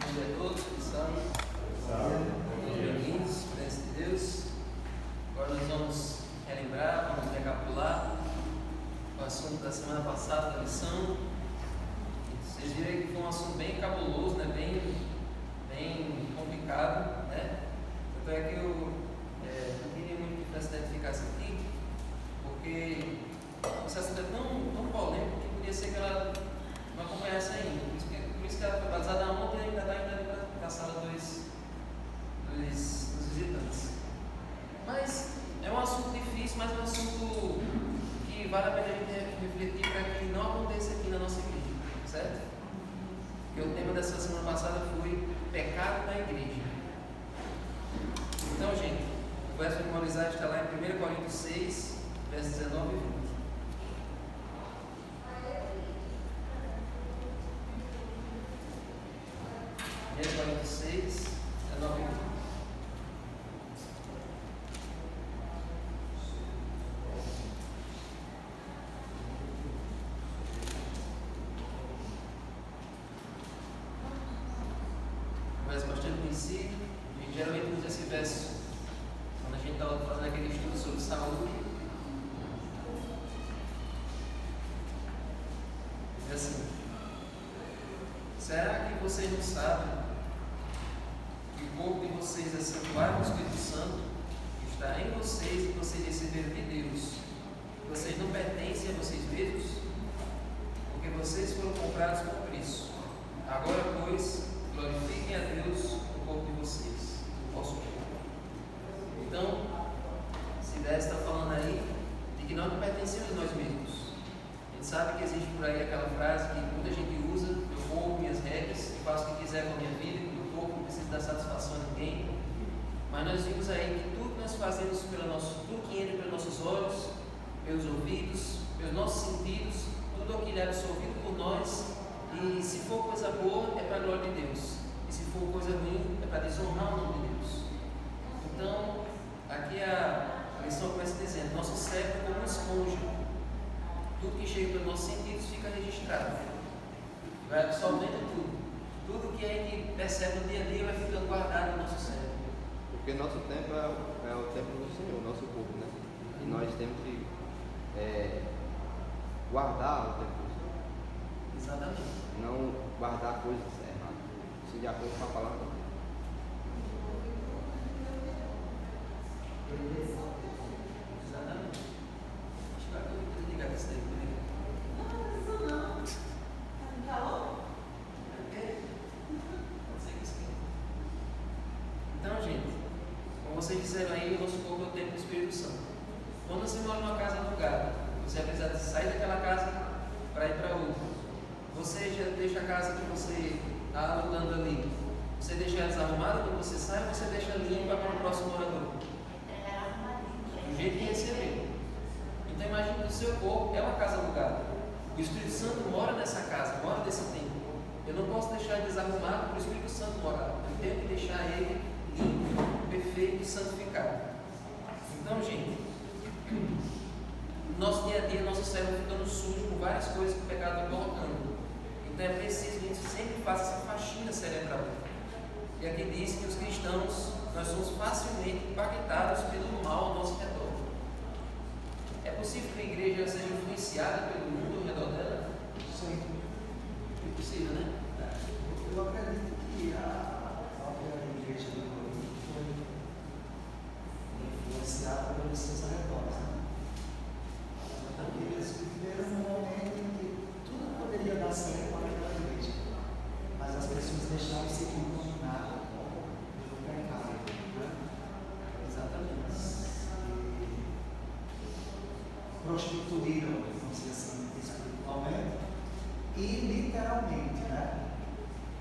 Bom dia a todos, pessoal. Bem-vindos, presença de Deus. Agora nós vamos relembrar, vamos recapitular o assunto da semana passada da lição. Vocês viram aí que foi um assunto bem cabuloso, né? bem complicado, né? Tanto é que eu não queria muito que essa ficasse aqui, porque esse assunto é tão polêmico que podia ser que ela não acompanhasse ainda. Por isso que ela foi batizada ontem e ainda está indo para a sala dos visitantes. Mas é um assunto difícil, mas é um assunto que vale a pena a gente refletir para que não aconteça aqui na nossa igreja, certo? Porque o tema dessa semana passada foi pecado na igreja. Então, gente, o verso memorizado está lá em 1 Coríntios 6, versos 19 e 20. 46, 19 e 20. Um verso bastante conhecido. A gente geralmente usa esse verso quando a gente está fazendo aquele estudo sobre saúde. É assim: será que vocês não sabem que o corpo de vocês é santuário do Espírito Santo, que está em vocês e que vocês receberam de Deus, que vocês não pertencem a vocês mesmos? Porque vocês foram comprados por preço. Agora, pois, glorifiquem a Deus no corpo de vocês, no vosso corpo. Então, se der está falando aí de que nós não pertencemos a nós mesmos. A gente sabe que existe por aí aquela frase que muita gente usa: eu corro minhas regras e faço o que quiser com a minha vida, que o corpo não precisa dar satisfação a ninguém. Mas nós vimos aí que tudo que nós fazemos tudo que entra pelos nossos olhos, pelos ouvidos, pelos nossos sentidos, tudo aquilo é absorvido por nós, e se for coisa boa é para a glória de Deus, e se for coisa ruim é para desonrar o nome de Deus. Então, aqui a lição começa dizendo: nosso cérebro é como uma esponja. Tudo que chega pelos nossos sentidos fica registrado, vai absorvendo tudo. Tudo que a gente percebe no dia a dia vai ficando guardado no nosso cérebro. Porque nosso tempo é o tempo do Senhor, nosso corpo, né? E nós temos que guardar o tempo do Senhor. Exatamente. Não guardar coisas erradas. Isso de acordo com a palavra de Deus. Exatamente. Acho que vai ligar isso daí comigo. Então, gente, como vocês disseram aí, o nosso corpo é o templo do Espírito Santo. Quando você mora numa casa alugada, você vai precisar sair daquela casa para ir para outra. Você já deixa a casa que você está alugando ali, você deixa ela desarrumada quando você sai, ou você deixa limpa para o próximo morador? Do jeito que recebeu. Então imagine que o seu corpo é uma casa alugada. O Espírito Santo mora nessa casa, mora nesse templo. Eu não posso deixar ele desarrumado para o Espírito Santo morar. Eu tenho que deixar ele limpo, perfeito e santificado. Então, gente, no nosso dia a dia, nosso cérebro ficando sujo com várias coisas que o pecado vai colocando. Então é preciso que a gente sempre faça essa faxina cerebral. E aqui diz que os cristãos, nós somos facilmente impactados pelo mal ao nosso redor. É possível que a igreja seja influenciada pelo mundo ao redor dela? Sim. É possível, né? Eu acredito que a própria igreja do Corinto foi influenciada pelos seus arredores, né? Porque eles viveram num momento em que tudo poderia dar certo para aquela igreja, mas as pessoas deixaram de ser contaminadas pelo pecado, né? Exatamente. Prostituíram, vamos dizer assim, espiritualmente e literalmente, né?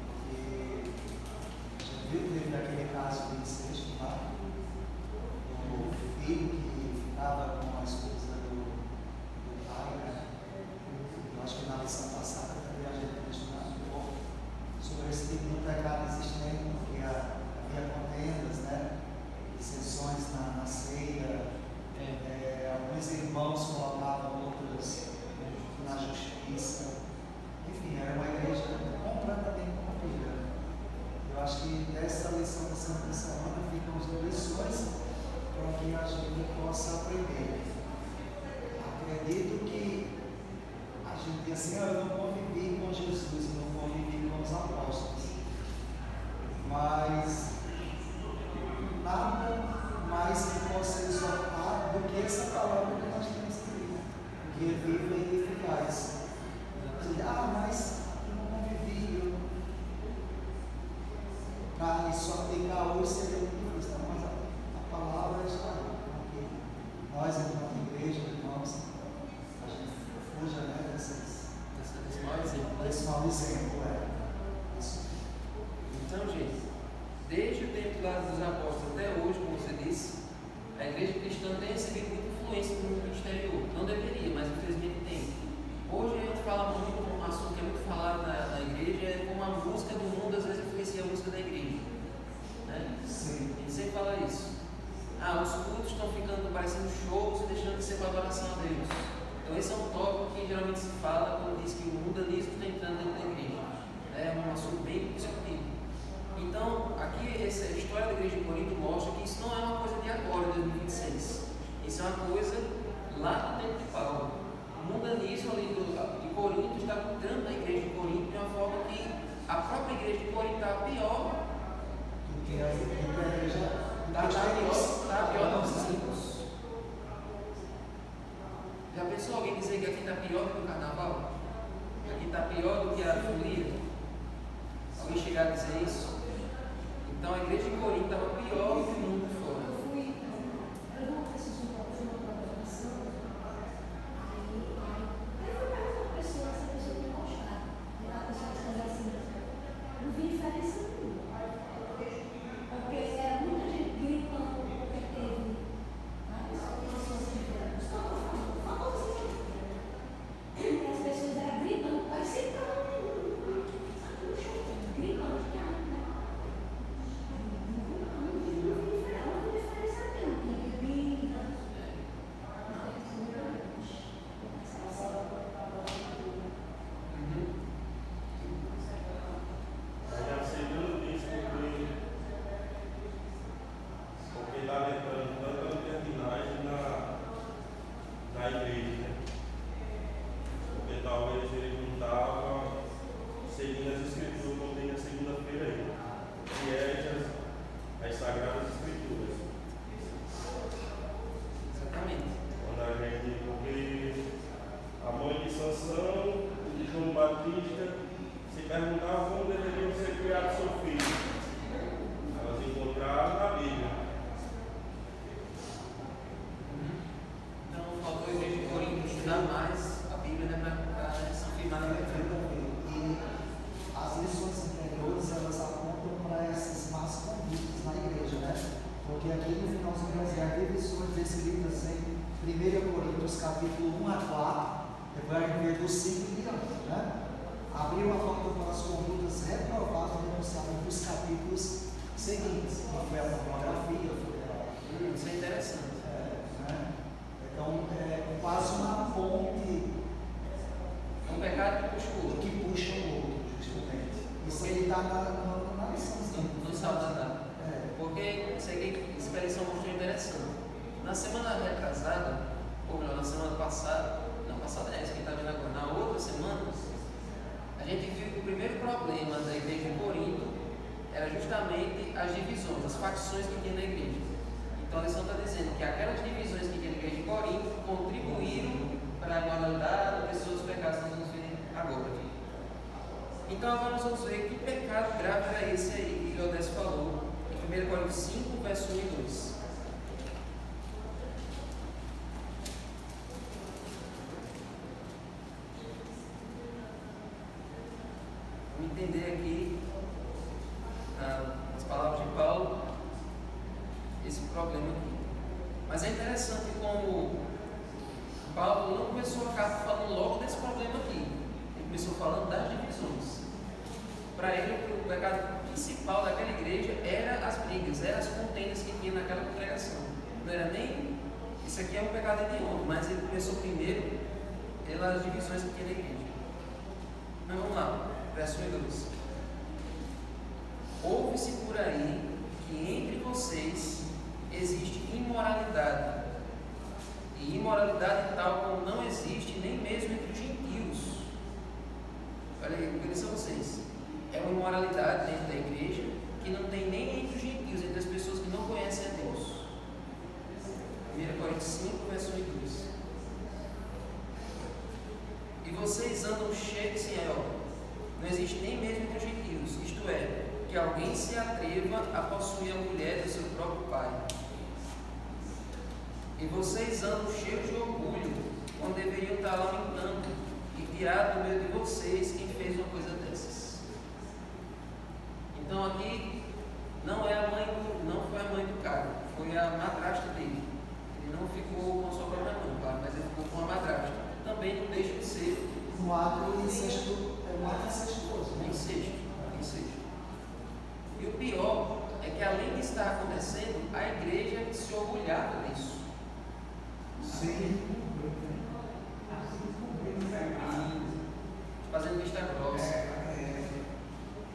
Porque já viu, teve aquele caso de incesto lá, do filho que ficava com a esposa do pai, né? Eu acho que na lição passada também a gente tem estudado um pouco sobre esse tipo de pecado existente, porque havia contendas, né? Dissensões na ceia. Alguns irmãos colocavam outros que a gente possa aprender. Acredito que a gente diz assim, eu não convivi com Jesus, eu não convivi com os apóstolos. Mas nada mais que possa exortar do que essa palavra que nós temos aqui, que é viva e eficaz. Mas eu não convivi, para isso aplicar hoje seria muito difícil, mas a palavra está aí. Porque nós, enquanto igreja, irmãos, a gente fuja, né, desse mau exemplo. Isso. Então, gente, desde o tempo lá dos apóstolos até hoje, como você disse, a igreja cristã tem recebido muita influência do mundo exterior. Não deveria, mas infelizmente tem. Hoje a gente fala muito, um assunto que é muito falado na igreja, é como a música do mundo às vezes influencia a música da igreja. Né? Sim. A gente sempre fala isso. Os cultos estão ficando parecendo shows e deixando de ser para adoração a Deus. Então esse é um tópico que geralmente se fala quando diz que o mundanismo está entrando dentro da igreja. É um assunto bem discutido. Então, aqui essa história da igreja de Corinto mostra que isso não é uma coisa de agora, de 2026. Isso é uma coisa lá do tempo de Paulo. O mundanismo ali de Corinto está entrando na igreja de Corinto de uma forma que a própria igreja de Corinto está pior Do que a igreja está pior dos discípulos. Já pensou alguém dizer que aqui está pior do que o carnaval? Aqui está pior do que a folia? Alguém chegar a dizer isso? Então a igreja de Corinto estava pior do que o mundo fora. Eu não preciso de uma programação. Aí uma pessoa, essa pessoa me mostrar. A pessoa está assim, não vi diferença nenhuma. Porque era muita gente gritando, porque teve pessoas que vieram. Estou falando assim. E as pessoas eram gritando, parecia que estavam gritando. Capítulo 1 a 4, depois a gente vê do 5 em diante, né? Abriu a porta para as condutas reprovadas denunciadas nos capítulos seguintes, que foi a pornografia, Isso é interessante. Né? Então, é quase uma ponte. É um pecado que puxa o outro. Que puxa o outro, justamente. Isso aí está na liçãozinha. No saldo. Porque isso aqui, essa lição mostrou interessante. Na semana retrasada, ou melhor, na semana passada, não passada é essa que está vendo agora, na outra semana, a gente viu que o primeiro problema da igreja de Corinto era justamente as divisões, as facções que tinha na igreja. Então a lição está dizendo que aquelas divisões que tinha na igreja de Corinto contribuíram para a imoralidade, a pessoa dos pecados que nós vamos ver agora. Então agora nós vamos ver que pecado grave era esse aí que Leodécio falou, em 1 Coríntios 5, verso 1 e 2. Entender aqui as palavras de Paulo, esse problema aqui. Mas é interessante como Paulo não começou a carta falando logo desse problema aqui. Ele começou falando das divisões. Para ele, o pecado principal daquela igreja era as brigas, eram as contendas que tinha naquela congregação. Não era nem isso aqui é um pecado hediondo, mas ele começou primeiro pelas divisões que tinha na igreja. Mas vamos lá. Verso 1 e 2. Ouve-se por aí que entre vocês existe imoralidade. E imoralidade tal como não existe nem mesmo entre os gentios. Olha aí, quem são vocês? É uma imoralidade dentro da igreja que não tem nem entre os gentios, entre as pessoas que não conhecem a Deus. 1 Coríntios 5, verso 2. E vocês andam cheios sem obra. Não existe nem mesmo entre os gentios, isto é, que alguém se atreva a possuir a mulher do seu próprio pai. E vocês andam cheios de orgulho, quando deveriam estar lamentando, e tirar do meio de vocês quem fez uma coisa dessas. Então aqui não foi a mãe do cara, foi a madrasta dele. Ele não ficou com a sua própria mãe, claro, mas ele ficou com a madrasta. Também não deixa de ser um ato incestuoso. Incesto. E o pior é que, além de estar acontecendo, a igreja se orgulhava disso. Sim. Fazendo vista grossa.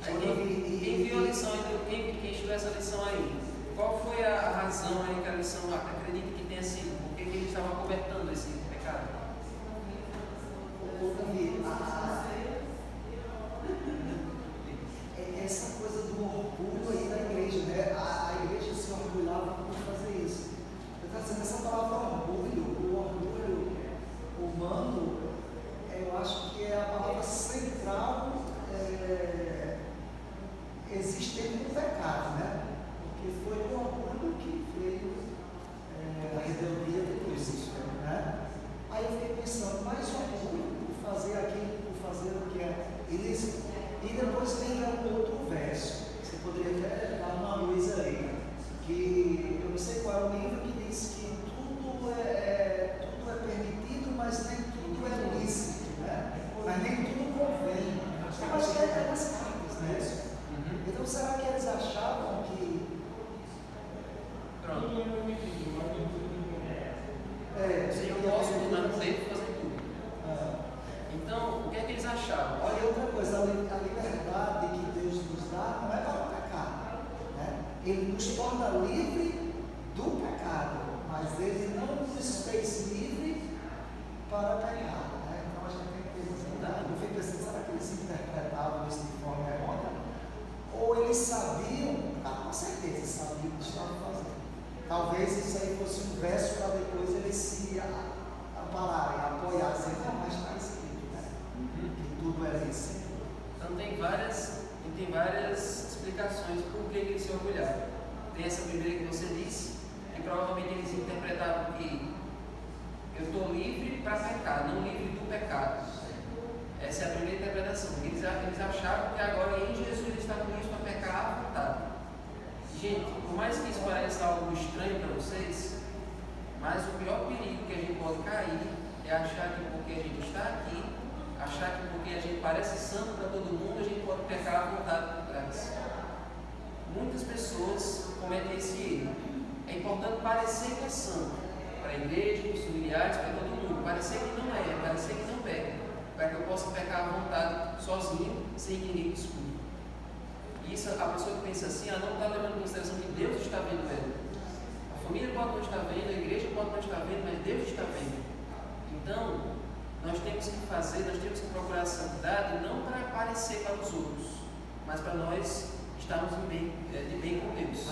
Aí, quem viu a lição, quem estudou essa lição aí, qual foi a razão aí que a lição acredita que tenha sido? Por que ele estava cobertando esse pecado? Essa coisa do orgulho aí da igreja, né? A igreja se orgulhava por fazer isso. Eu estou dizendo, essa palavra orgulho, o orgulho humano, eu acho que é a palavra central existente no pecado, né? Porque foi o orgulho que veio a rebeldia depois, né? Aí eu fiquei pensando, mais orgulho por fazer aquilo, por fazer o que é ilícito. E depois tem um outro verso, você poderia até dar uma luz aí, que eu não sei qual é o livro que diz que tudo é permitido, mas nem tudo é lícito, né? Mas nem tudo convém. Eu acho que é mais simples, né? Então será que eles achavam que... Pronto. Se eu posso, mas não devo fazer tudo. Então, o que é que eles achavam? Olha, outra coisa, a liberdade que Deus nos dá não é para o pecado, né? Ele nos torna livre do pecado, mas Ele não nos fez livre para pecar, né? Então a gente tem que ter cuidado. Eu fico pensando, será que eles interpretavam isso de forma errônea? Ou eles sabiam, com certeza sabiam o que estavam fazendo. Talvez isso aí fosse um verso para depois eles se ampararem, apoiarem, mas está escrito, né? Que tudo é lícito. Então tem várias explicações por que eles se orgulhavam. Tem essa primeira que você disse, que provavelmente eles interpretavam que eu estou livre para pecar, não livre do pecado. Essa é a primeira interpretação. Eles achavam que agora em Jesus eles estavam livres para pecar à vontade. Gente, por mais que isso pareça algo estranho para vocês, mas o pior perigo que a gente pode cair é achar que porque a gente está aqui, achar que porque a gente parece santo para todo mundo, a gente pode pecar à vontade por trás. Muitas pessoas cometem esse erro. É importante parecer que é santo para a igreja, para os familiares, para todo mundo. Parecer que não é, parecer que não peca, para que eu possa pecar à vontade sozinho, sem que ninguém me escute. Isso, a pessoa que pensa assim, não está levando em consideração que Deus está vendo ela. A família pode não estar vendo, a igreja pode não estar vendo, mas Deus está vendo. Então, nós temos que procurar a santidade não para aparecer para os outros, mas para nós estarmos de bem com Deus.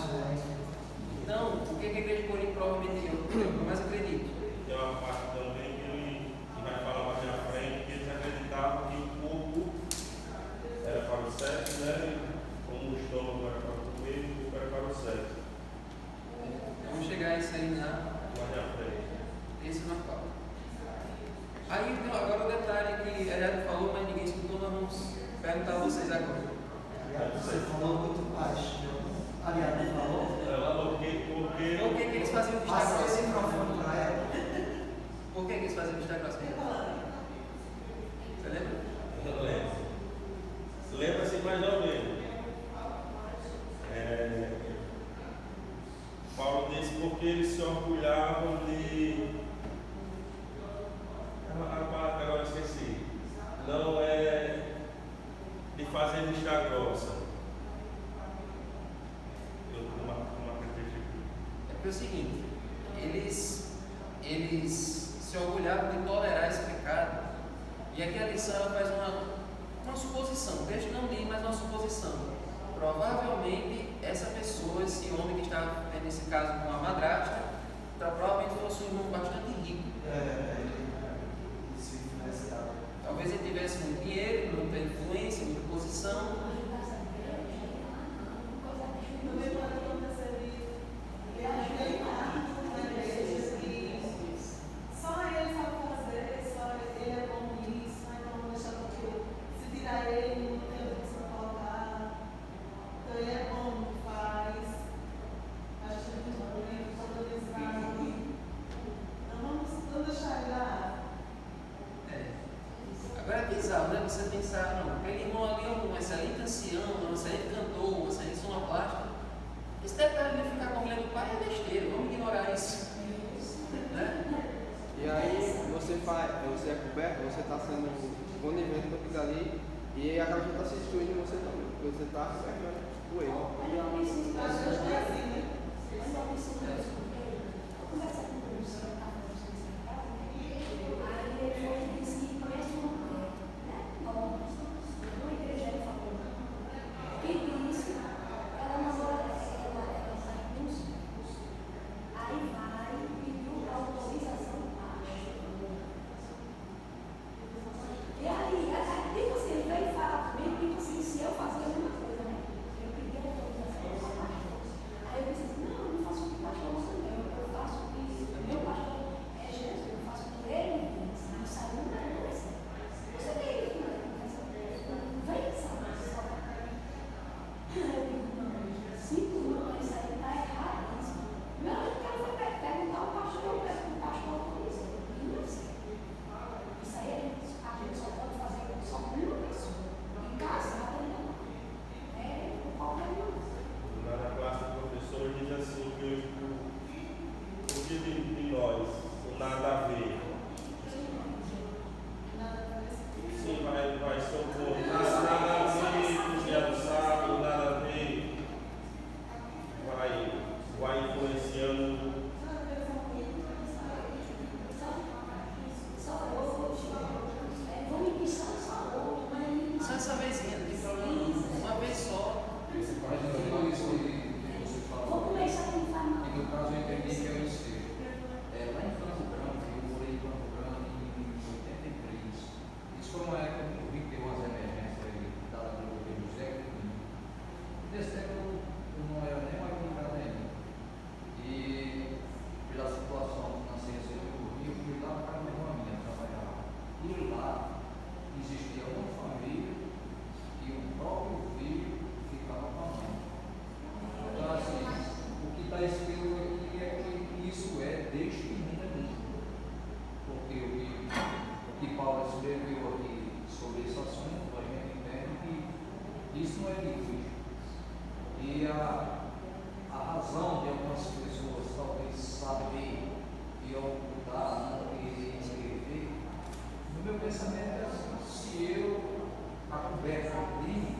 Então, o que a igreja de Corinto provavelmente eu mais acredito? Tem uma parte também que ele vai falar mais à frente, que eles acreditavam que o corpo era para o sexo, né? Como o estômago era para comer, o corpo era para o sexo. Vamos chegar a isso aí Mais à frente. Esse não é qual. Aí, então, agora o detalhe que a Ariadne falou, mas ninguém escutou, nós vamos perguntar a vocês agora. Você falou muito baixo. A Ariadne falou? Por que eles faziam vista Passa grossa? esse microfone para ela. Por que eles faziam vista grossa? Você lembra? Eu lembro. Lembra-se mais ou menos. Paulo disse porque eles se orgulhavam de. A palavra que agora eu esqueci. Não é de fazer vista grossa. Eu Porque é o seguinte, eles se orgulhavam de tolerar esse pecado. E aqui a lição ela faz uma suposição. O texto não diz, mas uma suposição. Provavelmente essa pessoa, esse homem que estava nesse caso com a madrasta, provavelmente fosse um irmão bastante rico. Isso influenciava. Talvez ele tivesse muito dinheiro, muita influência, muita posição. Só ele sabe fazer, só ele é bom nisso, então não deixa porque se tirar ele, não tem outra pessoa para colocar. Então ele é bom no que faz. Acho que ele valorizar. Não deixar ele lá. Agora é bizarro, né? Você pensar, não, aquele irmão ali é um excelente ancião, um excelente cantor, um excelente sonoplasta. Esse detalhe de ficar com a mulher do pai é besteira, vamos ignorar isso. Né? E aí você é coberto, você está sendo conivente com aquilo ali e acaba que está se destruindo você também, porque você está cobertando o erro. Acho que é assim, né? E aí você veio falar comigo, tipo assim, se eu fazer a mesma coisa, né? Eu pedi a autorização do pastor. Aí eu pensei assim, não, eu não faço o que o pastor não, eu faço o que meu pastor é Jesus, eu faço o que ele diz. Não sai uma coisa. Você tem isso, né? Vem essa massa. Eu digo, não, 5 minutos, isso aí está errado. Meu cara foi perguntar ao pastor, eu pergunto ao pastor autoriza. E não sei. Isso aí a gente só pode fazer só com uma pessoa. Em casa, qualquer um. Na classe do professor diz assim que o que de nós, o nada a ver. Sim, vai socorro. Nada a ver, o dia do sábado, nada a ver. Vai influenciando. Vamos pensar só outro, mas Só essa vezinha, não tem problema. Uma vez só. Você faz tudo isso que você vou falou. começar a me falar. E no caso eu entendi que é o ensejo. Lá em Campo Grande, eu morei em Campo Grande em 83. Isso foi uma época que eu vi que teve umas emergências aí, dadas pelo governo José Coutinho. Nesse tempo eu não era nem mais comunicado ainda. E pela situação financeira que eu vi, eu fui lá na casa da irmã minha trabalhar. E lá existia uma família e o próprio filho ficava com a mãe. Então, assim, o que está escrito aqui é que isso é descriminalismo. Porque o que Paulo escreveu aqui sobre esse assunto, a gente entende que isso não é de Cristo. E a razão de algumas pessoas talvez saber e ocultar, não querer escrever, no meu pensamento é assim, se eu acoberto um crime,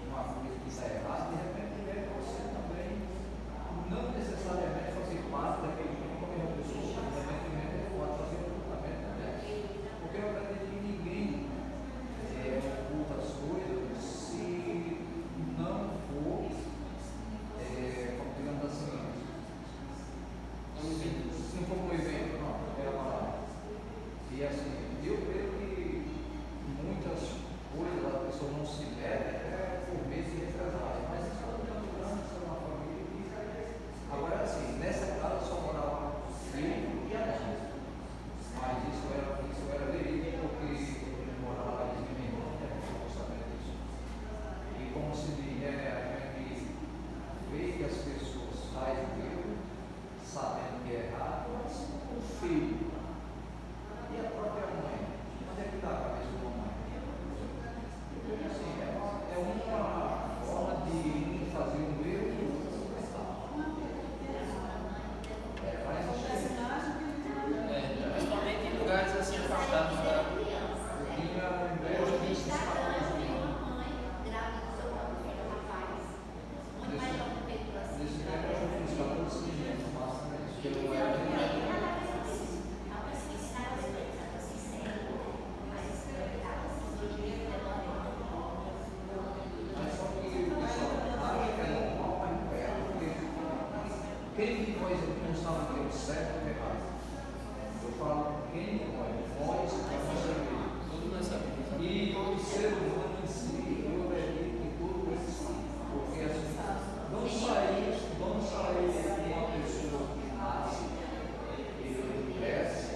uma coisa que está errada, de repente é você também não necessariamente fazer parte daquele crime como uma pessoa, independentemente pode fazer ocultamento também. Porque eu acredito que ninguém oculta as coisas se não for, digamos assim, se não for um evento, não, e assim, eu creio que muitas coisas a pessoa não se mete por medo de retrasar, mas isso é muito grande, isso é uma família que... Agora assim, nessa casa só morava filho e a mãe, mas isso era verídico porque ele morava lá e minha irmã não sabia disso. E como se diz, a gente vê que as pessoas fazem o erro, sabendo que é errado, mas o filho e a própria mãe, onde é que está a cabeça da mãe? Assim, é uma forma de fazer um erro e o outro não pensar. Principalmente em lugares assim afastados da. Nesse tempo eu fiz 14 anos, quem de nós aqui não sabe o que é o certo e o errado? Eu falo, quem de nós é a nossa igreja. Todos nós sabemos. E o ser humano em si, eu acredito que tudo é assim. Porque assim, não sair uma pessoa que nasce e cresce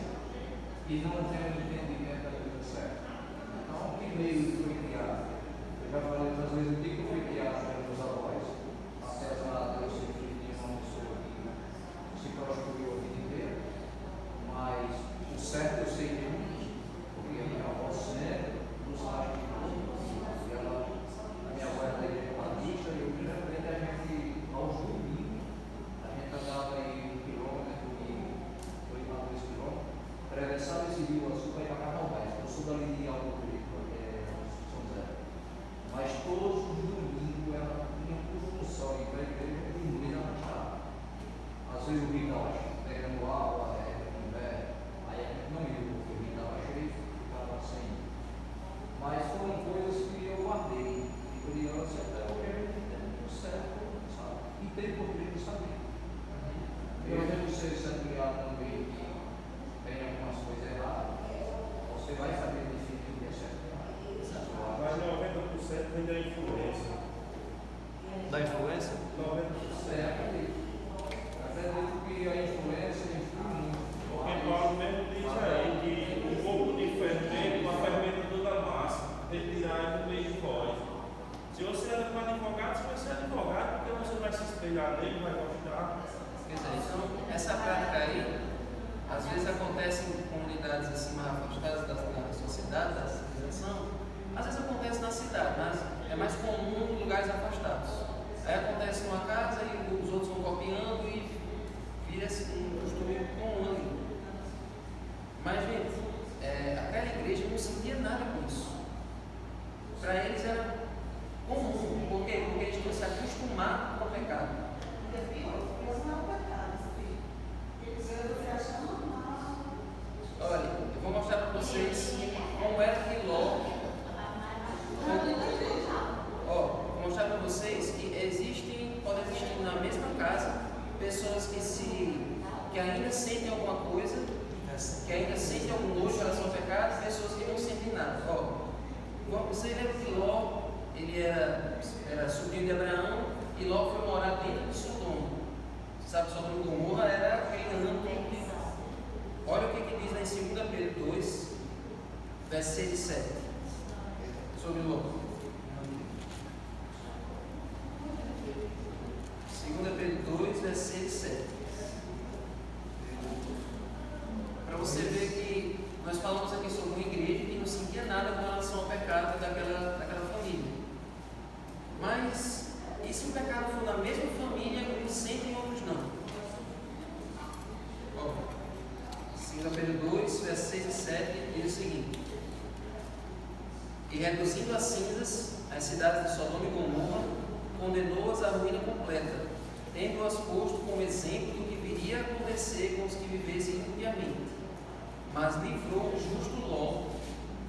e não tem um entendimento da coisa certa. Então, que meio foi criado? Eu já falei outras vezes, o que foi criado pelos avós? Apesar de eu ser filho de uma pessoa que se prostituiu a vida inteira, mas o certo eu sei que é porque a minha avó sempre nos acha que e ela, a minha avó era da igreja batista, e eu primeiramente a gente, aos domingos, a gente andava aí 1 quilômetro e 2 quilômetros, atravessava esse rio azul para ir para Carnaval, eu sou dali de Alto Preto, São José. Mas todos os domingos ela tinha por função ir para a igreja de noite ela estava. Às vezes o rio estava pegando água, aí a gente não ia, porque o rio estava cheio, ficava sem. Mas foram coisas que eu guardei de criança até hoje a gente tem tudo certo, sabe? E tem por direito de saber. Mesmo você sendo criado no meio que tem algumas coisas erradas, você vai saber definir o que é certo e errado. Mas 90% vem da influência. Da influência? 90%. Acredito que a influência influi muito. Porque Paulo mesmo diz aí que um pouco de fermento, a fermento da massa, retirar do meio de vós. Se você anda com advogado, você vai ser advogado, porque você vai se espelhar nele, vai gostar. Quer dizer, então, essa prática aí, às vezes acontece em comunidades assim mais afastadas da sociedade, da civilização. Às vezes acontece na cidade, mas é mais comum em lugares afastados. Aí acontece numa casa e os outros vão copiando e vira um costume comum ali. Mas, gente, aquela igreja não sentia nada com isso. Para eles era comum. Por quê? Porque eles tinham se acostumado com o pecado. Olha, eu vou mostrar para vocês como era que Ló. Vou mostrar para vocês que pode existir na mesma casa pessoas que ainda sentem alguma coisa, que ainda sentem algum nojo em relação ao pecado, pessoas que não sentem nada. Você lembra que Ló ele era sobrinho de Abraão e Ló foi morar dentro de Sodoma. Você sabe que Sodoma e Gomorra era aquele âmbito. Olha o que diz lá em 2 Pedro 2, verso 6 e 7, sobre Ló. 2 Pedro 2, verso 6 e 7. Para você ver que nós falamos aqui sobre uma igreja que não sentia nada com relação ao pecado daquela família. Mas, e se o pecado for na mesma família, uns sentem e outros não? 2 Pedro 2, verso 6 e 7 diz o seguinte: E reduzindo a cinzas as cidades de Sodoma e Gomorra, condenou-as à ruína completa, tendo-as posto como exemplo do que viria a acontecer com os que vivessem impiamente. Mas livrou o justo Ló,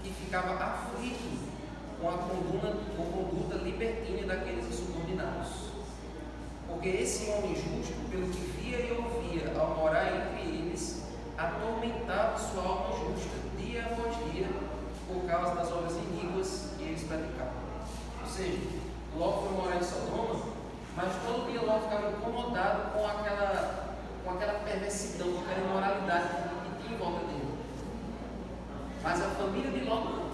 que ficava aflito com a conduta libertina daqueles insubordinados. Porque esse homem justo, pelo que via e ouvia ao morar entre eles, atormentava sua alma justa, dia após dia, por causa das obras iníquas que eles praticavam. Ou seja, Ló foi morar em Sodoma, mas todo dia Ló ficava incomodado com aquela perversidão, com aquela imoralidade que tinha em volta dele. Mas a família de Ló não.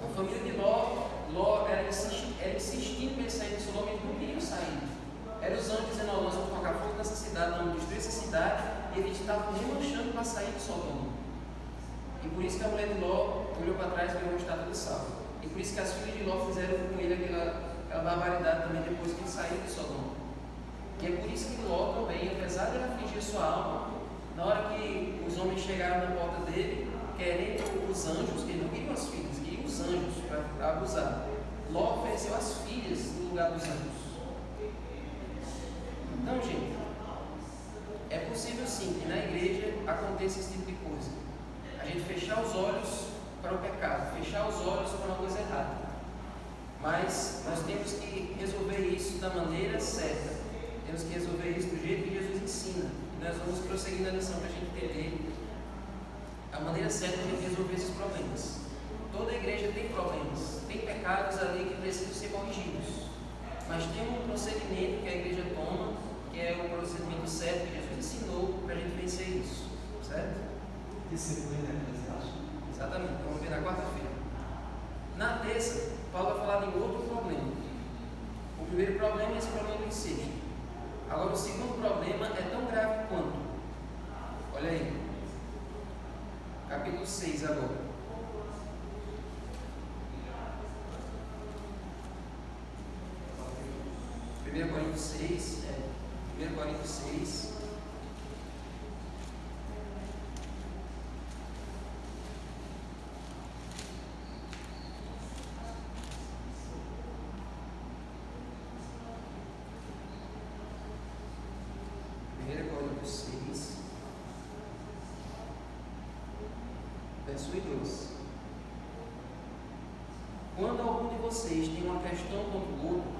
A família de Ló era insistindo em sair de Sodoma, eles não queriam sair. Eram os anjos dizendo: nós vamos colocar fogo nessa cidade, vamos destruir essa cidade, e eles estavam remanchando para sair de Sodoma. E por isso que a mulher de Ló olhou para trás e viu uma estátua de sal. E por isso que as filhas de Ló fizeram com ele aquela barbaridade também depois que ele saiu de Sodoma. E é por isso que Ló também, apesar de ele afligir sua alma, na hora que os homens chegaram na porta dele, querendo os anjos, que ele não queria as filhas, queria os anjos para abusar, Ló ofereceu as filhas no lugar dos anjos. Então, gente, é possível sim que na igreja aconteça esse tipo de coisa. A gente fechar os olhos para o pecado, fechar os olhos para uma coisa errada. Mas nós temos que resolver isso da maneira certa. temos que resolver isso do jeito que Jesus ensina. E nós vamos prosseguir na lição para a gente entender a maneira certa de resolver esses problemas. Toda igreja tem problemas, tem pecados ali que precisam ser corrigidos. Mas tem um procedimento que a igreja toma, que é o procedimento certo que Jesus ensinou para a gente vencer isso. Certo? Disciplina eclesiástica. Exatamente, vamos ver na quarta-feira. Na terça, Paulo vai falar de outro problema. O primeiro problema é esse problema do incesto. Agora, o segundo problema é tão grave quanto. Olha aí. Capítulo 6 agora. 1 Coríntios 6, 1 Coríntios 6. Verso 2. Quando algum de vocês tem uma questão contra o outro,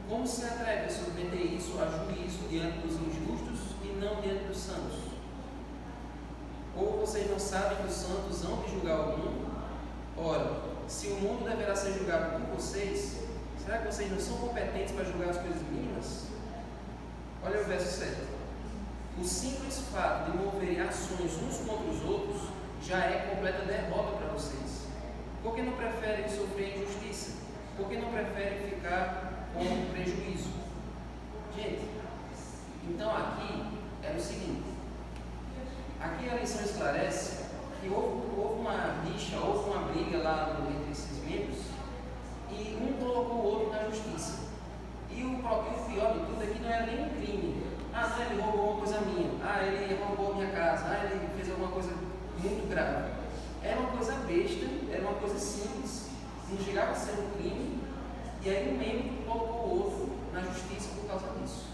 como se atreve a submeter isso a juízo diante dos injustos e não diante dos santos? Ou vocês não sabem que os santos hão de julgar o mundo? Ora, se o mundo deverá ser julgado por vocês, será que vocês não são competentes para julgar as coisas mínimas? Olha o verso 7. O simples fato de moverem ações uns contra os outros já é completa derrota para vocês. Por que não preferem sofrer injustiça? Por que não preferem ficar com prejuízo? Gente, então aqui era o seguinte. Aqui a lição esclarece que houve uma rixa, houve uma briga lá entre esses membros e um colocou o outro na justiça. E o pior de tudo é que não era nem um crime. Ah, não, ele roubou uma coisa minha. Ah, ele roubou a minha casa. Ah, ele fez alguma coisa muito grave. Era uma coisa besta, era uma coisa simples, não chegava a ser um crime, e aí um membro colocou o outro na justiça por causa disso.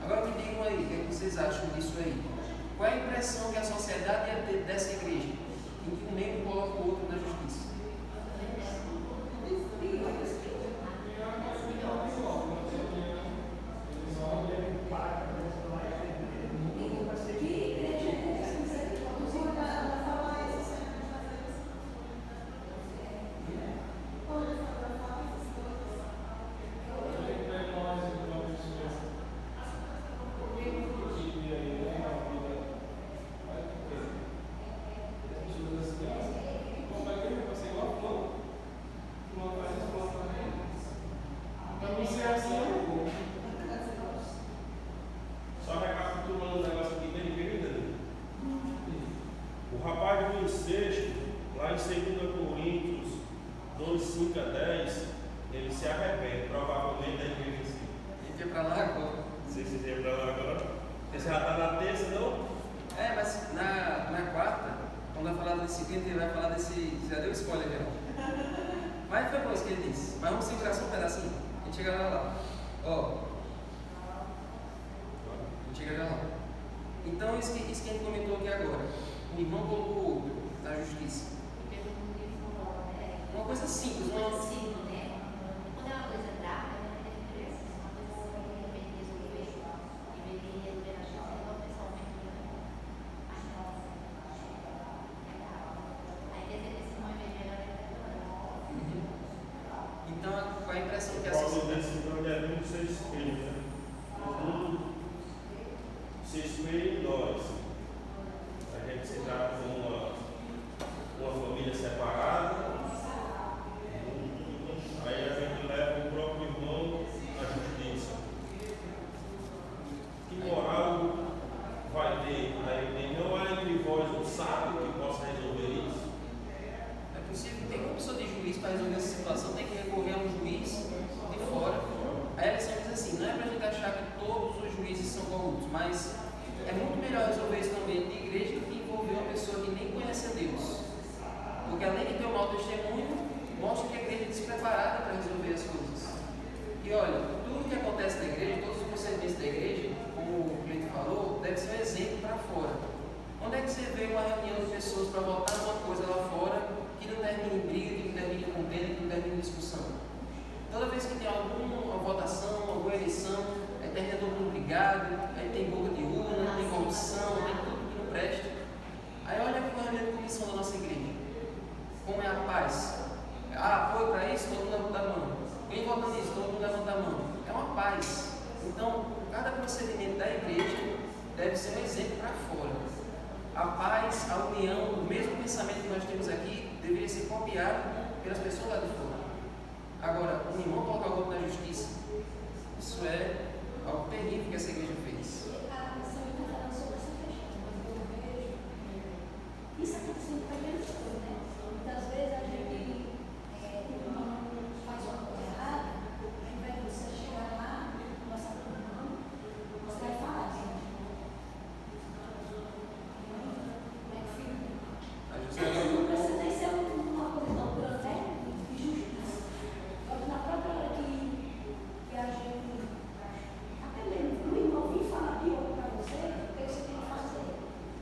Agora me digam aí, o que é que vocês acham disso aí? Qual é a impressão que a sociedade ia ter dessa igreja, em que um membro coloca o outro na justiça? Só recapitulando um negócio aqui bem entendeu? O rapaz do incesto, lá em 2 Coríntios 2, 5 a 10, ele se arrepende, provavelmente da igreja em si. A gente vai para lá agora. Não sei se você vai para lá agora. Você já está na terça, não? É, mas na quarta, quando vai falar do disciplina, ele vai falar desse. Já deu spoiler já. Mas foi bom isso que ele disse. Mas vamos segurar só um pedacinho. A gente chega lá. Ó. A gente chega lá. Então, isso que a gente comentou aqui agora. O irmão colocou o outro na justiça. Uma coisa simples, uma. Quando é uma coisa grave, não tem diferença. Uma coisa assim, de repente resolver e resolver na justiça, igual pessoalmente. Aí esse irmão é melhor. Então, qual a impressão que a Paulo sociedade. desse livro é muito se espelho, né? O mundo se espelha em nós. A gente se trata como uma família separada. Aí a gente leva o próprio irmão à justiça. Que moral vai ter? Aí não há entre vós um sábio que possa resolver isso? É possível, tem uma pessoa de juiz para resolver essa situação, tem que recorrer a um juiz de fora. Aí a lição diz assim, não é para a gente achar que todos os juízes são corruptos, mas é muito melhor resolver isso também de igreja do que envolver uma pessoa que nem conhece a Deus. Porque além de ter um mau testemunho, mostra que a igreja é despreparada para resolver as coisas. E olha, tudo que acontece na igreja, todos os procedimentos da igreja, como o Cleiton falou, deve ser um exemplo para fora. Onde é que você vê uma reunião de pessoas para votar uma coisa lá fora que não termine em briga, que não termine em contenda, que não termine em discussão? Toda vez que tem alguma votação, alguma eleição, aí termina todo mundo brigado, aí tem boca de urna, tem corrupção, tem tudo que não presta. Aí olha aqui uma reunião de comissão da nossa igreja. Como é a paz? Apoio para isso, todo mundo levanta a mão. Quem vota nisso, todo mundo levanta a mão. É uma paz. Então, cada procedimento da igreja deve ser um exemplo para fora. A paz, a união, o mesmo pensamento que nós temos aqui deveria ser copiado pelas pessoas lá de fora. Agora, um irmão colocar o outro na justiça, isso é algo terrível que essa igreja fez. A missão está falando sobre essa questão, mas eu vejo isso acontecendo com pequenas coisas, né? Muitas vezes a gente não faz uma coisa errada, ao invés de você chegar lá, conversar com o irmão, você vai falar, gente. Não precisa nem ser uma coisa tão grande, né? De justiça. Na própria hora que a gente, até mesmo, o irmão vir falar de outro para você, o que você tem que fazer?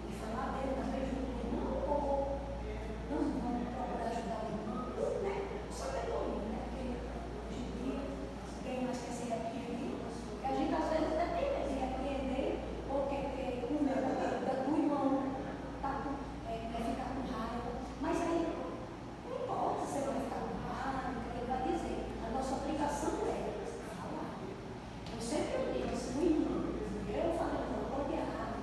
E falar dele também junto com o irmão, ou não vamos procurar ajudar o irmão? Né? Só sabedoria, né? Porque hoje em dia, quem mais quer ser repreendido, a gente às vezes até tem medo de repreender, porque o medo do irmão vai ficar com raiva, mas aí não importa se ele vai ficar com raiva, o que ele vai dizer. A nossa obrigação é falar. Eu sempre digo, se o irmão, eu falei, não pode errar,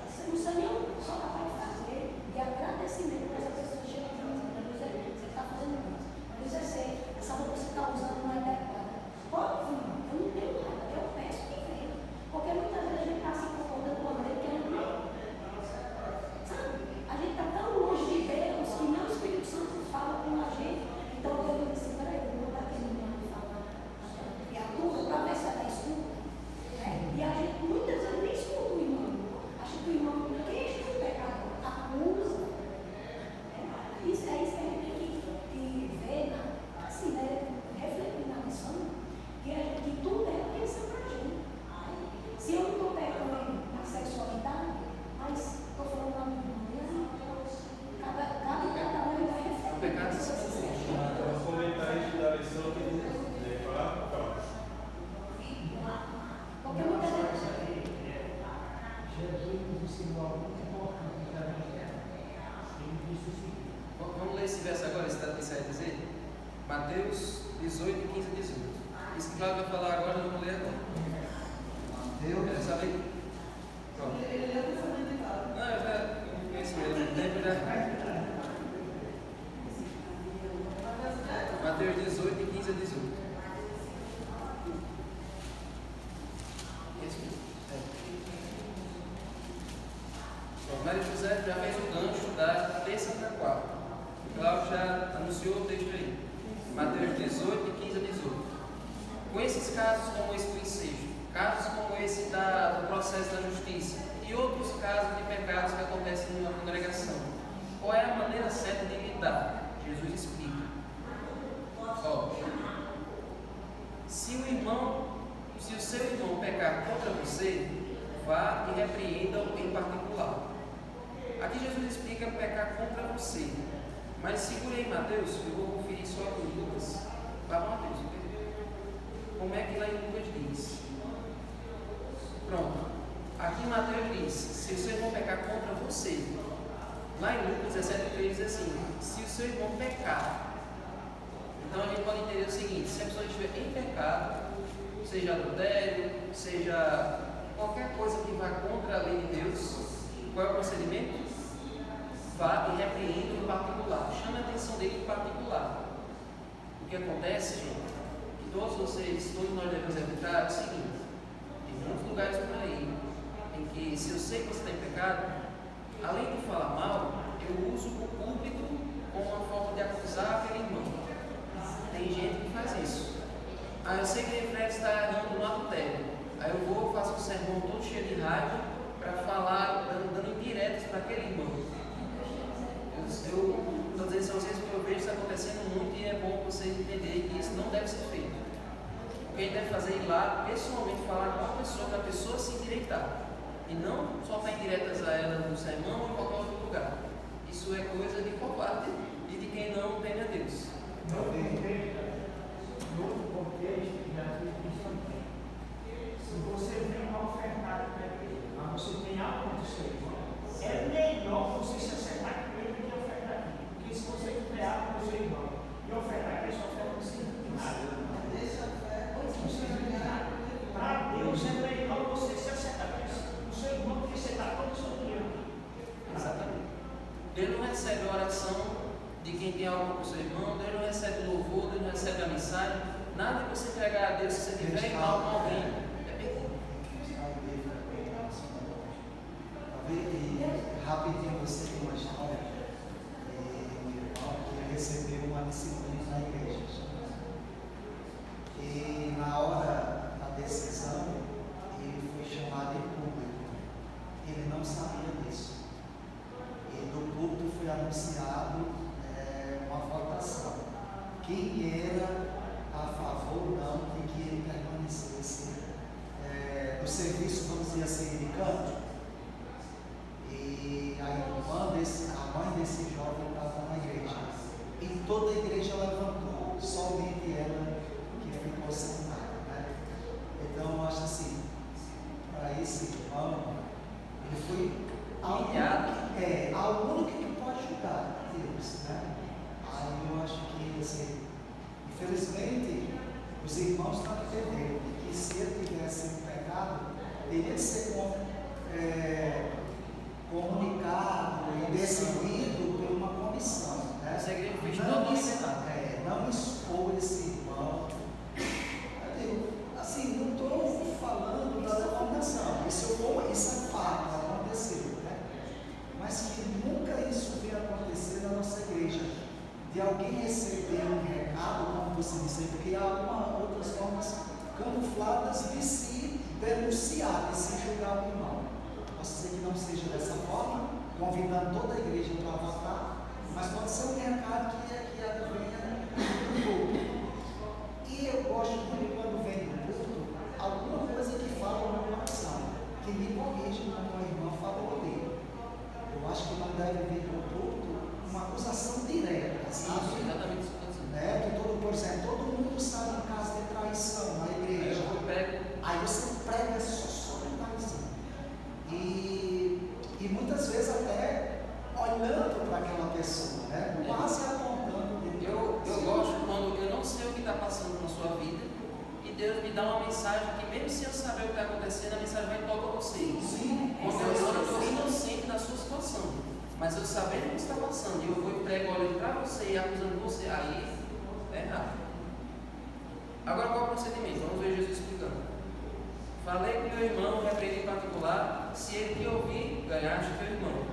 você não sei nem só capaz de fazer, de agradecimento para essa pessoa que chega aqui e diz, você está fazendo isso. Mas eu sei, essa roupa que você está usando não é adequada. Pode vir, eu não tenho nada, eu peço que venha. Porque muitas vezes a gente está se comportando de uma maneira que a gente não. Sabe? A gente está tão longe de Deus que nem o Espírito Santo fala com a gente. Então eu digo assim, peraí, eu vou dar aquele menino falar criatura para ver se ela escuta. Né? E a gente muitas vezes nem escuta o irmão. Acha que o irmão queixa o pecado, acusa. Isso é isso que a gente tem que ver, assim, né? Refletir na missão, que tudo é bênção para a gente. Se eu não estou pecando na sexualidade, mas estou falando da minha mulher, cada um vai refletir. O pecado se Os comentários da lição que ele falar. Porque muitas vezes. Jesus nos ensinou algo muito importante para a gente. Ele disse o seguinte. Vamos ler esse verso agora, esse aí vai dizer? Mateus 18, 15 e 18. Isso que o Cláudio vai falar agora, vamos ler até. Deus. Quero saber. Pronto. Ele é pensamento de Cláudio. Não, eu já conheço ele, lembro já. Mateus 18, 15 a 18. Esse mesmo. Bom, Maria José já fez o gancho da terça para a quarta. O Cláudio já anunciou o texto aí. Mateus 18, 15 a 18. Com esses casos como esse do incesto, casos como esse do processo da justiça e outros casos de pecados que acontecem numa congregação, qual é a maneira certa de lidar? Jesus explica. Se o seu irmão pecar contra você, vá e repreenda-o em particular. Aqui Jesus explica pecar contra você. Mas segura aí, Mateus, que eu vou conferir só com Lucas. Vá, Mateus. Como é que lá em Lucas diz? Pronto. Aqui em Mateus diz, se o seu irmão pecar contra você. Lá em Lucas 17, diz assim, se o seu irmão pecar. Então a gente pode entender o seguinte, se a pessoa estiver em pecado, seja adultério, seja qualquer coisa que vá contra a lei de Deus, qual é o procedimento? Vá e repreenda em particular, chame a atenção dele em particular. O que acontece, gente, que todos nós devemos evitar é o seguinte, tem muitos lugares por aí, em que se eu sei que você está em pecado, além de falar mal, eu uso o púlpito como uma forma de acusar aquele irmão. Tem gente que faz isso. Eu sei que o Fred está errando no adultério. Aí eu vou, faço um sermão todo cheio de raiva para falar, dando indiretas para aquele irmão. Eu estou dizendo isso a vocês porque eu vejo isso acontecendo muito e é bom vocês entenderem que isso não deve ser feito. O que a gente deve fazer é ir lá, pessoalmente, falar com a pessoa, para a pessoa se endireitar. E não soltar indiretas a ela no sermão ou em qualquer outro lugar. Isso é coisa de covarde e de quem não teme a Deus. Nada que você entregar a Deus se você tiver em mal com alguém. É perdido. Rapidinho, você tem uma história de um irmão que recebeu uma disciplina na igreja. E na hora da decisão, ele foi chamado em público. Ele não sabia disso. E no público foi anunciado uma votação. Quem era a favor ou não de que ele permanecesse no serviço, vamos dizer assim, de canto. E a mãe desse jovem estava na igreja. E toda a igreja levantou, somente ela que ficou sentada. Né? Então eu acho assim, para esse irmão, ele foi ao único que pode ajudar Deus. Né? Aí eu acho que, assim, infelizmente, os irmãos não entenderam que se ele tivesse pecado, teria que ser comunicado e decidido por uma comissão. Né? Essa igreja fez Não expor esse irmão. Assim, não estou falando da denominação, isso é fato, aconteceu. Né? Mas que nunca isso venha acontecer na nossa igreja. De alguém receber um recado, como você disse, porque há outras formas camufladas de se denunciar, de se julgar o irmão. Posso dizer que não seja dessa forma, convidando toda a igreja para votar, mas pode ser um recado que venha do público. E eu gosto muito quando vem do público alguma coisa que fala no meu coração, que me corrige como a irmã falou ali. Eu acho que não deve vir do público uma acusação direta, sabe? Isso, exatamente isso que eu estou dizendo. Né? Que por exemplo, todo mundo sabe um caso de traição na igreja. Aí você prega só sobre traição. E muitas vezes até olhando para aquela pessoa, né? Quase apontando. Eu gosto quando eu não sei o que está passando na sua vida e Deus me dá uma mensagem que, mesmo sem eu saber o que está acontecendo, a mensagem vai tocar você. Sim. Quando eu estou inocente da sua situação, mas eu sabendo o que está passando, e eu vou e prego olhando para você e acusando você, aí é errado. Agora, qual é o procedimento? Vamos ver Jesus explicando. Falei com meu irmão, repreendi em particular, se ele te ouvir, ganhaste teu irmão.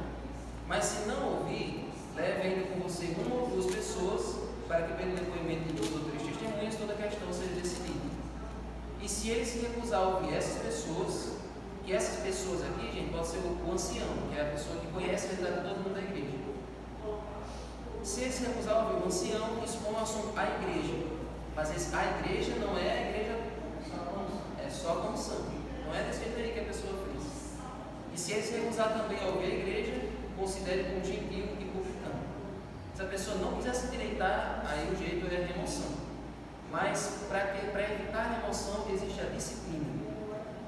Mas se não ouvir, leve ainda com você uma ou duas pessoas, para que pelo depoimento de 2 ou 3 testemunhas toda a questão seja decidida. E se ele se recusar a ouvir essas pessoas, que essas pessoas aqui, gente, pode ser o ancião, que é a pessoa que conhece a realidade de todo mundo da igreja. Se ele se recusar a ouvir o ancião, expõe o assunto à igreja. Mas a igreja não é a igreja, é só a comissão. Não é desse jeito aí que a pessoa fez. E se ele se recusar também a ouvir a igreja, considere como gentil e publicano. Se a pessoa não quiser se endireitar, aí o jeito é a remoção. Mas para evitar a remoção existe a disciplina.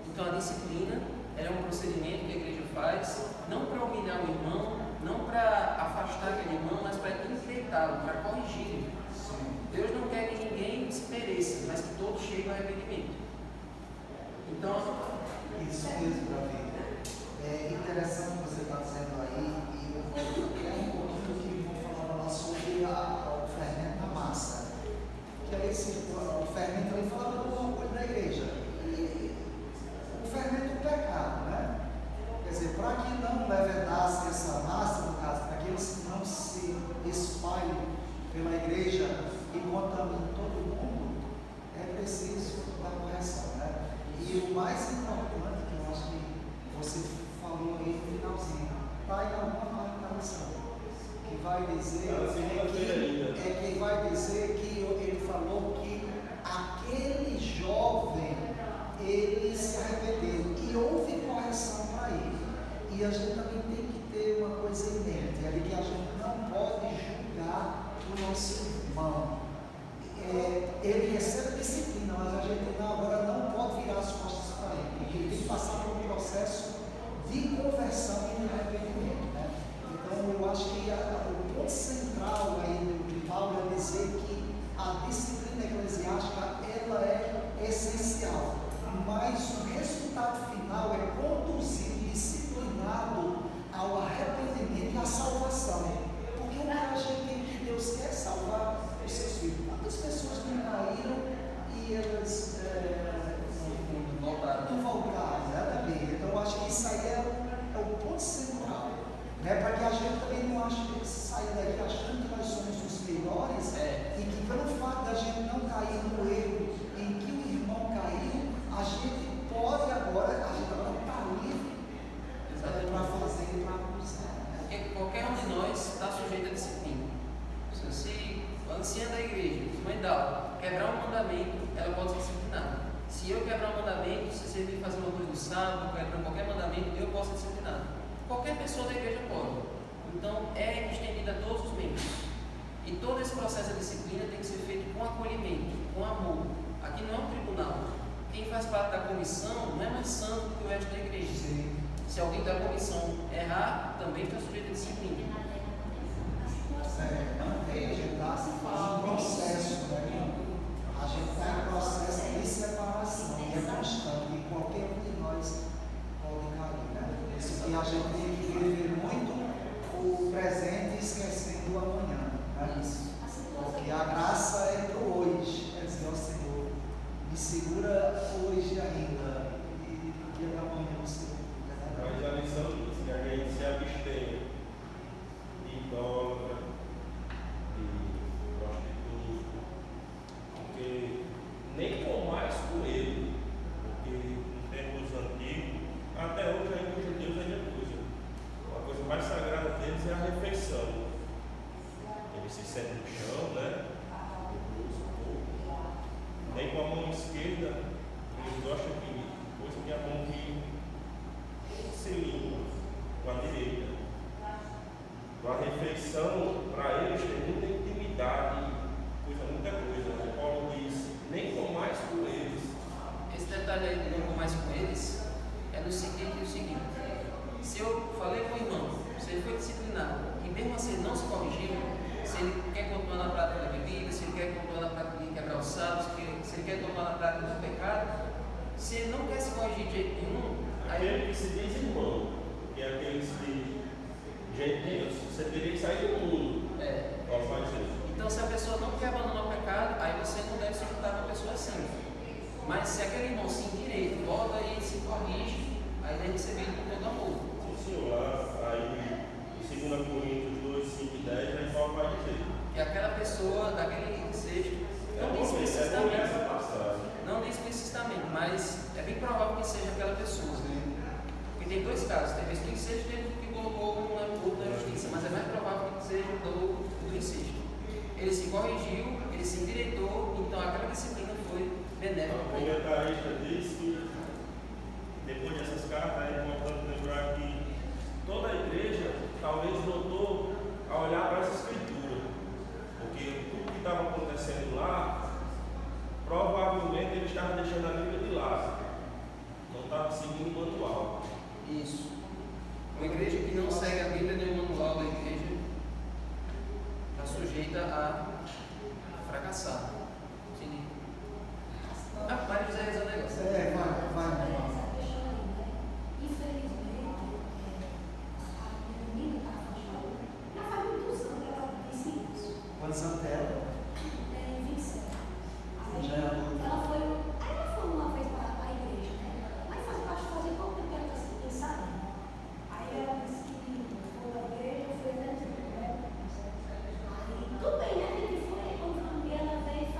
Então a disciplina é um procedimento que a igreja faz, não para humilhar o irmão, não para afastar aquele irmão, mas para endireitá-lo, para corrigi-lo. Deus não quer que ninguém se pereça, mas que todos cheguem ao arrependimento. Então, isso mesmo, Davi. É interessante o que você está dizendo aí, e eu vou até um pouquinho do que o irmão falava lá sobre o fermento da massa. Que é o fermento, ele falava do orgulho da igreja. E o fermento do pecado, né? Quer dizer, para que não levedasse essa massa, no caso, para que eles não se espalhem pela igreja e contaminem todo mundo, é preciso da correção, né? E o mais importante, que eu acho que você falou aí no finalzinho, está em alguma parte da lição, que vai dizer que ele falou que aquele jovem, ele se arrependeu e houve correção para ele. E a gente também tem que ter uma coisa em mente, é que a gente não pode julgar o nosso irmão. Ele recebe disciplina, mas a gente agora não pode virar as costas para ele, porque ele tem que passar por um processo de conversão e de arrependimento. Né? Então eu acho que o ponto central aí de Paulo é dizer que a disciplina eclesiástica ela é essencial, mas o resultado final é conduzir disciplinado ao arrependimento e à salvação. Porque o que a gente tem que Deus quer salvar os seus filhos. Quantas pessoas não caíram e quebrar um mandamento, ela pode ser disciplinada. Se eu quebrar um mandamento, se você vir fazer uma coisa no sábado, quebrar qualquer mandamento, eu posso ser disciplinado. Qualquer pessoa da igreja pode. Então, é estendida a todos os membros. E todo esse processo de disciplina tem que ser feito com acolhimento, com amor. Aqui não é um tribunal. Quem faz parte da comissão não é mais santo do que o resto da igreja. Sim. Se alguém da comissão errar, também está sujeito a disciplina. A igreja está em processo, né? A gente está em processo de separação, e é constante, e qualquer um de nós pode cair, né? Isso que a gente tem que viver muito o presente esquecendo o amanhã, né? Porque a graça é para o hoje, é dizer ao Senhor, me segura hoje ainda, e no dia da manhã o Senhor. Mas a lição diz que a gente se abstenha de idólatra, de prostituta, porque nem comais com ele, porque em tempos antigos, até hoje ainda os judeus ainda coisa. A coisa mais sagrada deles é a refeição. Eles se sentem no chão, né? Nem com a mão esquerda, eles gostam de coisa que a mão que se limpa com a direita. Então, a refeição, para eles, tem muita intimidade, muita coisa. O Paulo diz, nem comais com eles. Esse detalhe aí de não comais com eles é no sentido do seguinte: se eu falei com o irmão, se ele foi disciplinado e mesmo assim não se corrigiu, se ele quer continuar na prática da bebida, se ele quer continuar na prática de quebrar os sábados, se ele quer continuar na prática do pecado, se ele não quer se corrigir de jeito nenhum, Aquele que se diz irmão, que é aquele que se diz gentios, você teria que sair do mundo. Qual faz isso? Então, se a pessoa não quer abandonar o pecado, aí você não deve se juntar com uma pessoa assim. Mas se aquele irmão se endireita, volta e se corrige, aí deve ser recebido com todo amor. Sim, senhor. Lá, aí, em 2 Coríntios 2, 5 e 10, aí Paulo vai dizer. Que aquela pessoa, daquele sexto, não diz essa explicitamente, passagem. não diz explicitamente, mas é bem provável que seja aquela pessoa. Porque tem dois casos, tem vezes que o incesto tem que colocou um culto da justiça, mas é mais provável que seja do incesto. Ele se corrigiu, ele se endireitou, então aquela disciplina foi benéfica. O comentarista diz que depois dessas cartas é importante lembrar que toda a igreja talvez voltou a olhar para essa escritura, porque tudo que estava acontecendo lá, provavelmente ele estava deixando a Bíblia de lado, não estava seguindo o manual. Isso. Uma igreja que não segue a Bíblia nem o manual da igreja está sujeita a fracassar. Entendi. Ah, Mário José Rezão negócio. Vai. Infelizmente, a menina está afastada. Já faz muitos anos que ela disse isso. Quantos anos dela? Tem 27. Aí Já é adulta. ela foi uma vez para a igreja, né? Aí fazia pouco tempo que ela está se pensando. Aí ela disse que foi à igreja, foi dentro do grupo. Aí tudo bem, né? Que foi, quando um dia ela veio e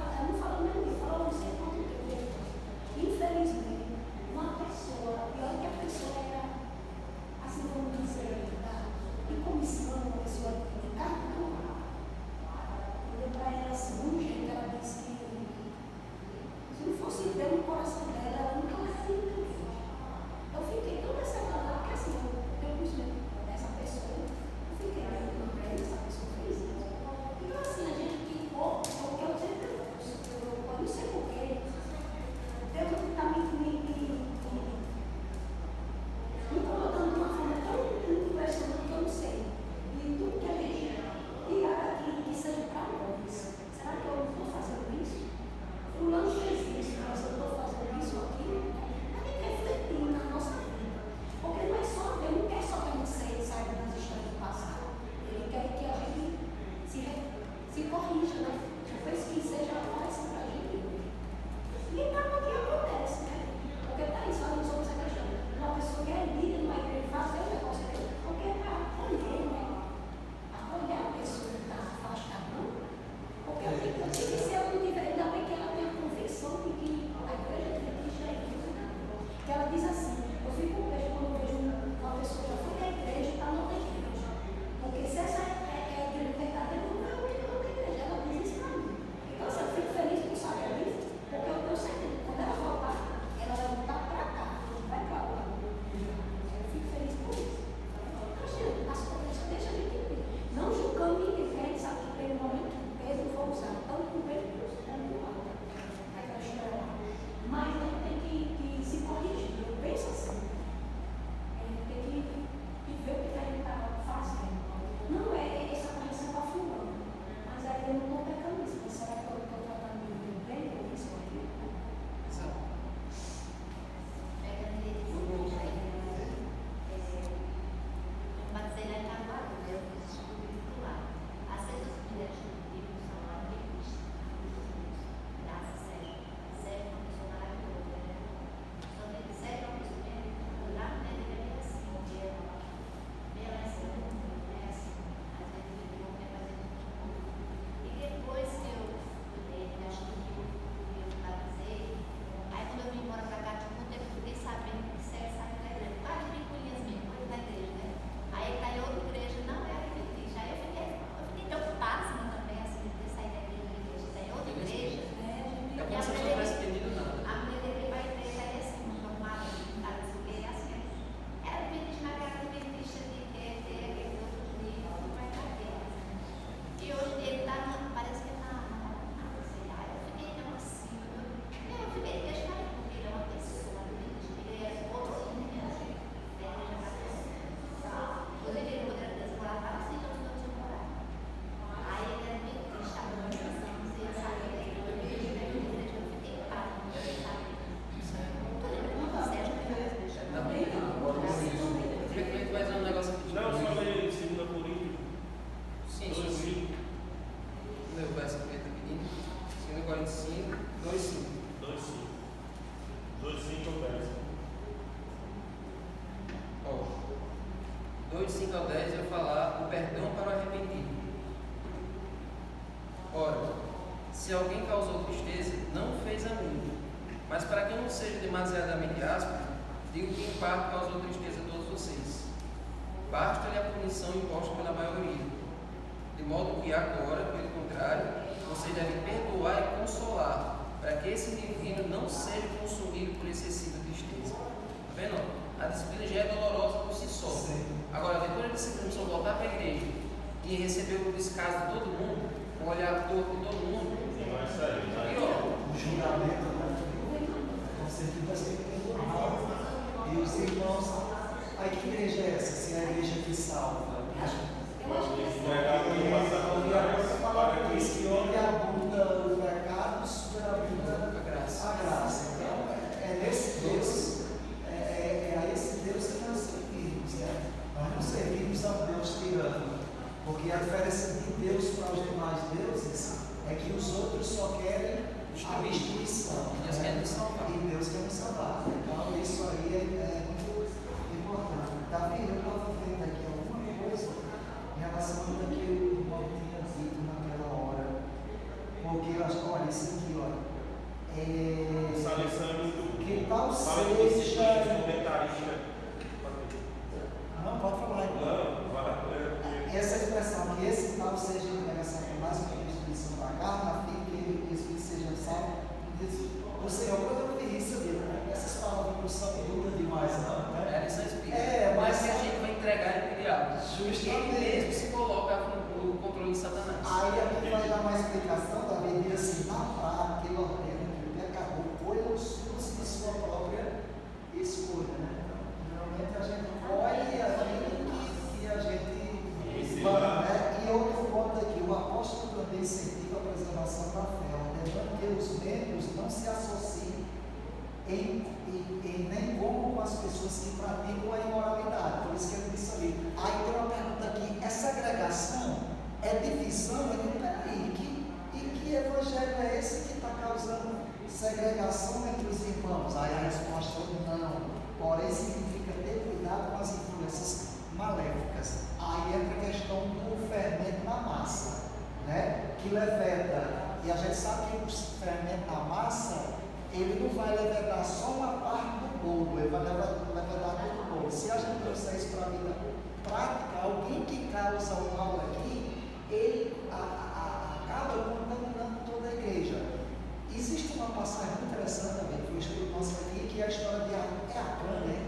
5 ao 10 vai falar o perdão para o arrependido. Ora, se alguém causou tristeza, não fez a mim. Mas para que eu não seja demasiadamente áspero, digo que em parte causou tristeza a todos vocês. Basta-lhe a punição imposta pela maioria. De modo que agora, pelo contrário, vocês devem perdoar e consolar, para que esse indivíduo não seja consumido por excessiva tristeza. Está vendo? A disciplina já é dolorosa por si só. Sim. Agora, depois da disciplina só voltar para a igreja e receber o descaso de todo mundo, o olhar torto de todo mundo, Não vai sair, e né? ó, O julgamento, né? Com certeza vai ser perdoado. E os irmãos, aí que igreja é essa? Se é a igreja que salva. Eu acho que essa E a palavra diz que onde abunda o pecado, superabunda a graça. a graça. Então, é nesse Deus, é a esse Deus que nós servimos, né? Nós não servimos a Deus tirano, porque a diferença de Deus para os demais deuses é que os outros só querem a destruição. Deus quer nos salvar. E Deus quer nos salvar. Então, isso aí é muito importante. Davi, eu estava vendo aqui alguma coisa em relação ao que o irmão tinha dito naquela hora. Porque eu acho que, olha, isso aqui, olha. Essa lição é muito Que tal fala de disciplina, seja. comentarista. Não, pode falar. Não, vai. Essa expressão, que esse tal seja interessante mais uma destruição da carne, a fim que o Espírito seja salvo. O Senhor, quando eu vi isso, essas palavras não são duras demais, não, É né? a lição espírita. É, mas que a gente vai entregar ele para o diabo. Justamente. Ele mesmo se coloca no controle de Satanás. Aí aqui vai dar uma explicação, Davi diz assim, na prática, ele ordena que o pecador colha os frutos de sua própria escolha, né? Então, geralmente a gente colhe aquilo que a gente planta, né? E outro ponto aqui, o apóstolo também incentiva a preservação da fé, ordenando que os membros não se associem nem com as pessoas que praticam a imoralidade. Por isso que ele disse ali. Aí tem uma pergunta aqui, essa agregação é divisão? Eu digo, peraí, que evangelho é esse que está causando segregação entre os irmãos? Aí a resposta é não. Porém, significa ter cuidado com as influências maléficas. Aí entra a questão do fermento na massa, né? Que leveda. E a gente sabe que o fermento na massa, ele não vai levedar só uma parte do bolo, ele vai levedar todo o bolo. Se a gente trouxer isso para a vida prática, alguém que causa o mal aqui, ele acaba contaminando toda a igreja. Existe uma passagem muito interessante também, que foi estudo nosso aqui, que é a história de Acã, né?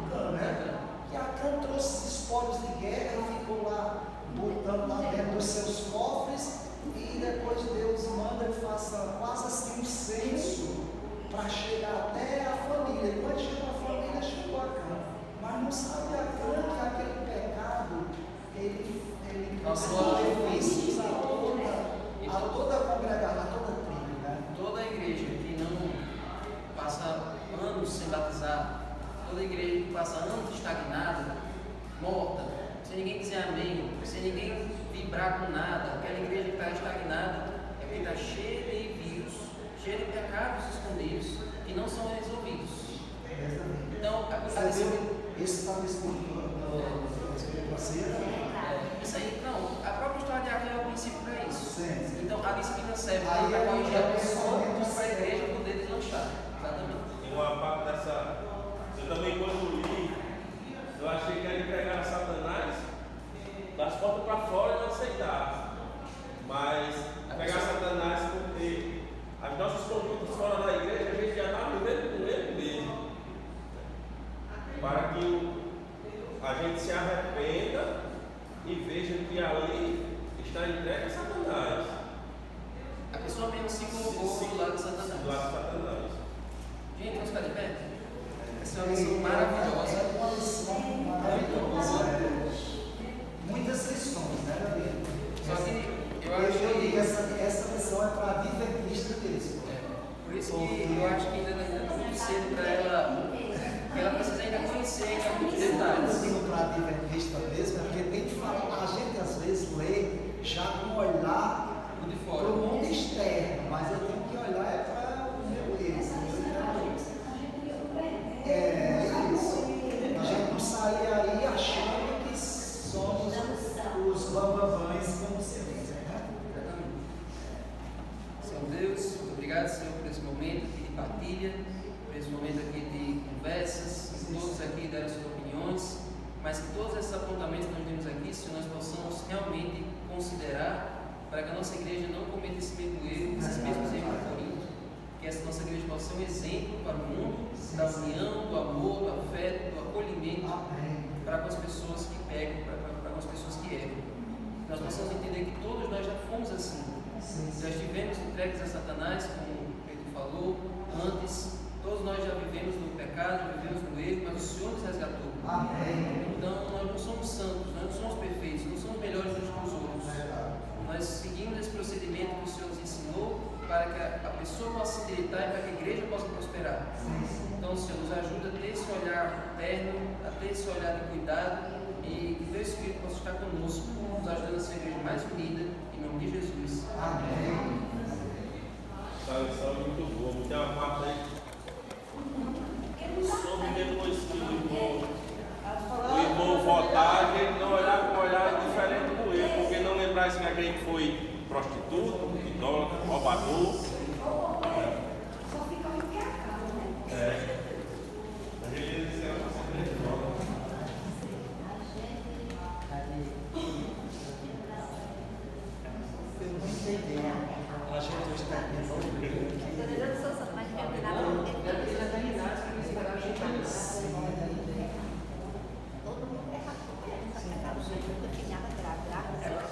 Acã, né? Que Acã trouxe espólios de guerra e ficou lá, botando lá dentro dos seus cofres, e depois Deus manda que faça quase assim um censo para chegar até a família. E quando chegou a família, chegou Acã. Mas não sabe Acã que aquele pecado, ele causou benefícios a toda a congregação, a toda a tribo, né? Toda a igreja que não passa anos sem batizar, toda a igreja que passa anos estagnada, morta, sem ninguém dizer amém, sem ninguém vibrar com nada, aquela igreja que está estagnada é porque está cheia de vírus, cheia de pecados escondidos que não são resolvidos. Então, Esse está no Espírito Santo. Isso aí, não, a própria história de Acã é o princípio para isso. Sim. Então, a disciplina serve Aí para corrigir a é o pessoa pensamento para a igreja certo. poder deslanchar. Exatamente. Tem uma parte dessa. Eu também, quando li, eu achei que era entregar a Satanás das portas para fora e não aceitar. Mas pegar Satanás porque as nossas condutas fora da igreja, a gente já está vivendo com ele mesmo. Para que a gente se arrependa e veja que ali está entregue a Satanás. A pessoa mesmo se colocou do lado de Satanás. Do lado de Satanás. Gente, vamos ficar de pé? Essa é uma lição maravilhosa. É uma lição maravilhosa. Muitas lições, né, Davi? Só que eu Eu acho digo, que. essa lição é para adventista mesmo. Por isso que eu acho que ainda está muito cedo para ela. Que ela precisa ainda conhecer ainda muitos Eu detalhes. digo para adventista mesmo, é porque tem que falar, a gente às vezes lê já com olhar De para o fora. mundo externo, mas eu tenho que olhar para o meu eu, É isso. A gente não sair aí achando que momento aqui de partilha, por esse momento aqui de conversas, que todos aqui deram suas opiniões, mas que todos esses apontamentos que nós vimos aqui, se nós possamos realmente considerar para que a nossa igreja não cometa esse mesmo erro, esses mesmos erros de Corinto, que essa nossa igreja possa ser um exemplo para o mundo da união, do amor, do afeto, do acolhimento para com as pessoas que pecam, para com as pessoas que erram. Nós possamos entender que todos nós já fomos assim. Já estivemos entregues a Satanás, como o Pedro falou antes. Todos nós já vivemos no pecado, já vivemos no erro, mas o Senhor nos resgatou. Então nós não somos santos, nós não somos perfeitos, não somos melhores uns que os outros. Nós seguimos esse procedimento que o Senhor nos ensinou para que a pessoa possa se endireitar e para que a igreja possa prosperar. Então o Senhor nos ajuda a ter esse olhar terno, a ter esse olhar de cuidado e que o Teu Espírito possa estar conosco, nos ajudando a ser a igreja mais unida, em nome de Jesus. Essa lição é muito boa.